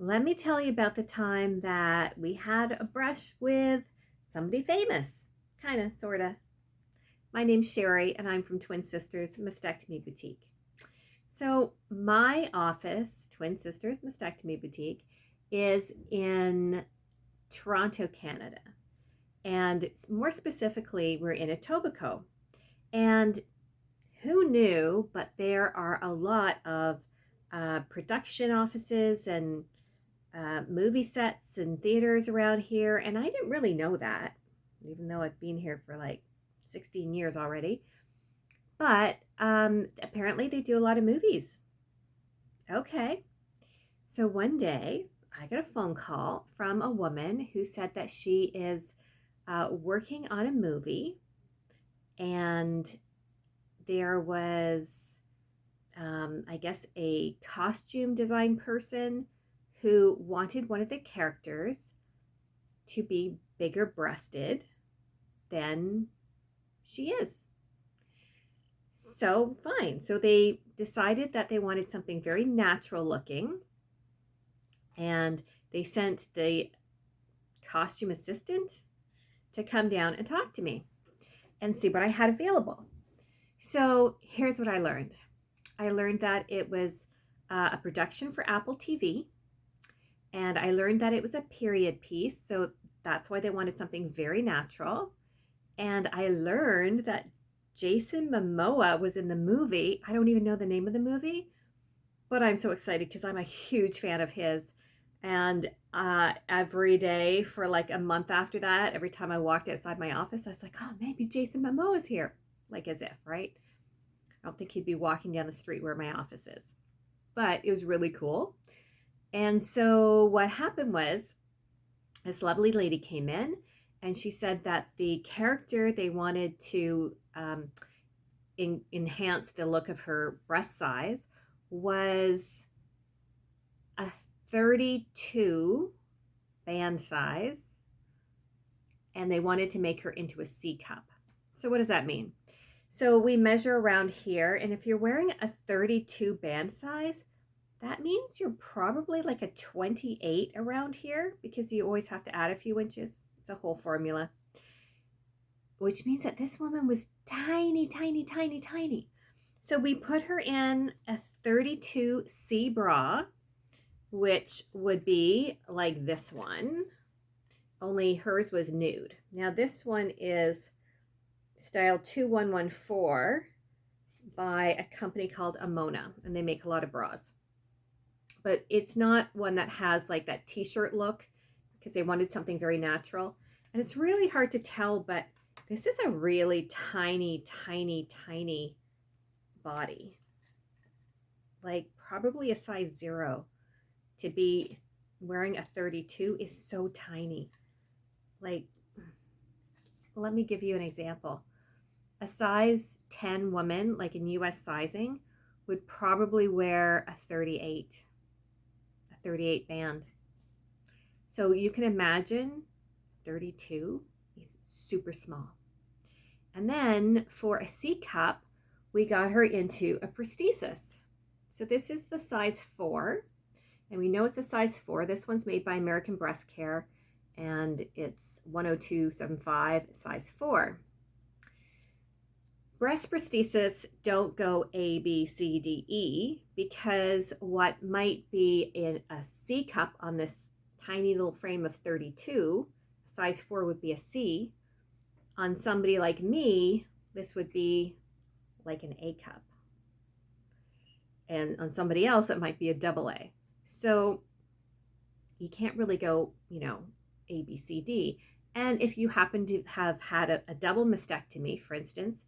Let me tell you about the time that we had a brush with somebody famous. Kind of, sort of. My name's Sherry, and I'm from Twin Sisters Mastectomy Boutique. So, my office, Twin Sisters Mastectomy Boutique, is in Toronto, Canada. And more specifically, we're in Etobicoke. And who knew, but there are a lot of production offices and movie sets and theaters around here, and I didn't really know that, even though I've been here for like 16 years already. But apparently, they do a lot of movies. Okay. So one day, I got a phone call from a woman who said that she is working on a movie, and there was, I guess, a costume design person who wanted one of the characters to be bigger breasted than she is. So, fine. So, they decided that they wanted something very natural looking, and they sent the costume assistant to come down and talk to me and see what I had available. So, here's what I learned that it was a production for Apple TV, and I learned that it was a period piece. So, that's why they wanted something very natural. And I learned that Jason Momoa was in the movie. I don't even know the name of the movie, but I'm so excited because I'm a huge fan of his. And every day for like a month after that, every time I walked outside my office, I was like, oh, maybe Jason Momoa's here. Like as if, right? I don't think he'd be walking down the street where my office is. But it was really cool. And so what happened was this lovely lady came in and she said that the character they wanted to enhance the look of her breast size was a 32 band size, and they wanted to make her into a C cup. So what does that mean? So we measure around here, and if you're wearing a 32 band size, that means you're probably like a 28 around here, because you always have to add a few inches. It's a whole formula. Which means that this woman was tiny, tiny, tiny, tiny. So we put her in a 32C bra, which would be like this one, only hers was nude. Now this one is style 2114 by a company called Amona, and they make a lot of bras. But it's not one that has like that t-shirt look, because they wanted something very natural. And it's really hard to tell, but this is a really tiny, tiny, tiny body. Like probably a size 0. To be wearing a 32 is so tiny. Like, let me give you an example. A size 10 woman, like in US sizing, would probably wear a 38 band. So you can imagine 32 is super small. And then for a C cup, we got her into a prosthesis. So this is the size 4, and we know it's a size 4. This one's made by American Breast Care, and it's 10275, size 4. Breast prosthesis don't go A, B, C, D, E, because what might be in a C cup on this tiny little frame of 32, size 4 would be a C. On somebody like me, this would be like an A cup. And on somebody else, it might be a double A. So you can't really go, A, B, C, D. And if you happen to have had a double mastectomy, for instance,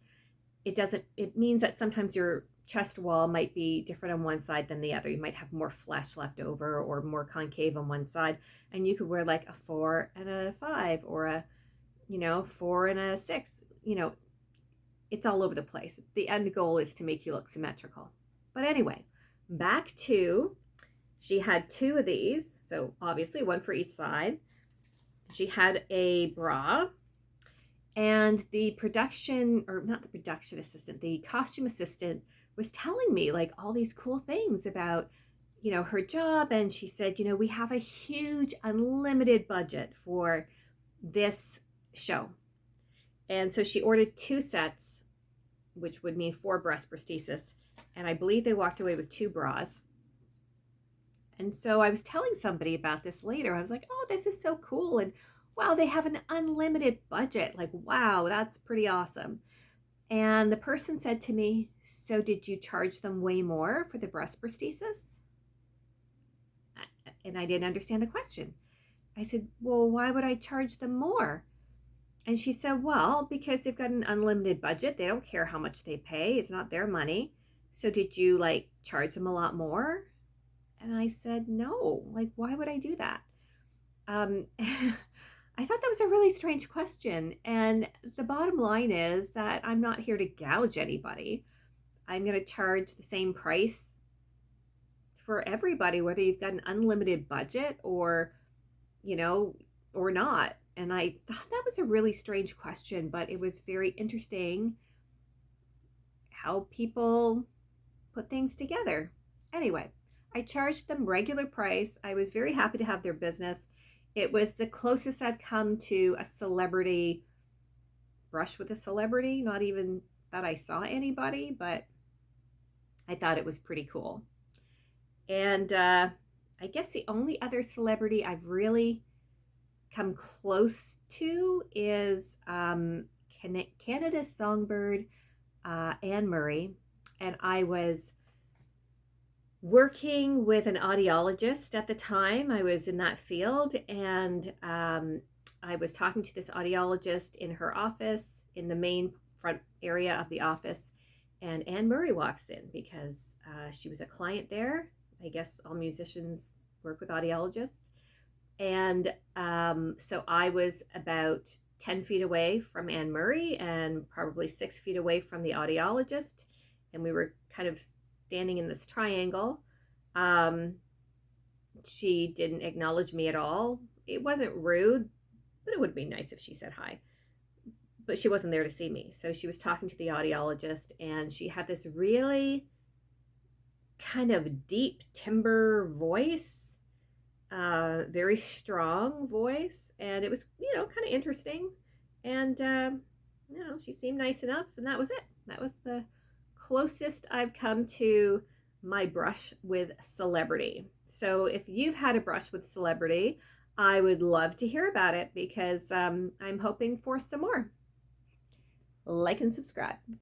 it means that sometimes your chest wall might be different on one side than the other. You might have more flesh left over or more concave on one side, and you could wear like a 4 and a 5, or a 4 and a 6. It's all over the place. The end goal is to make you look symmetrical. But anyway, back to, she had 2 of these, so obviously one for each side. She had a bra, and the production, or not the production assistant, the costume assistant was telling me like all these cool things about her job, and she said, we have a huge unlimited budget for this show. And so she ordered 2 sets, which would mean 4 breast prosthesis. And I believe they walked away with 2 bras. And so I was telling somebody about this later. I was like, oh, this is so cool. And wow, they have an unlimited budget. Like, wow, that's pretty awesome. And the person said to me, so did you charge them way more for the breast prosthesis? And I didn't understand the question. I said, well, why would I charge them more? And she said, well, because they've got an unlimited budget. They don't care how much they pay. It's not their money. So did you charge them a lot more? And I said, no, why would I do that? I thought that was a really strange question. And the bottom line is that I'm not here to gouge anybody. I'm going to charge the same price for everybody, whether you've got an unlimited budget or not. And I thought that was a really strange question, but it was very interesting how people put things together. Anyway, I charged them regular price. I was very happy to have their business. It was the closest I've come to a celebrity brush with a celebrity. Not even that I saw anybody, but I thought it was pretty cool. And I guess the only other celebrity I've really come close to is Canada's songbird, Anne Murray. And I was working with an audiologist at the time. I was in that field, and I was talking to this audiologist in her office in the main front area of the office. And Anne Murray walks in because she was a client there. I guess all musicians work with audiologists. And so I was about 10 feet away from Anne Murray and probably 6 feet away from the audiologist. And we were kind of standing in this triangle. She didn't acknowledge me at all. It wasn't rude, but it would be nice if she said hi. But she wasn't there to see me. So she was talking to the audiologist, and she had this really kind of deep timbre voice, very strong voice, and it was, kind of interesting. And, she seemed nice enough, and that was it. That was the closest I've come to my brush with celebrity. So if you've had a brush with celebrity, I would love to hear about it because I'm hoping for some more. Like and subscribe.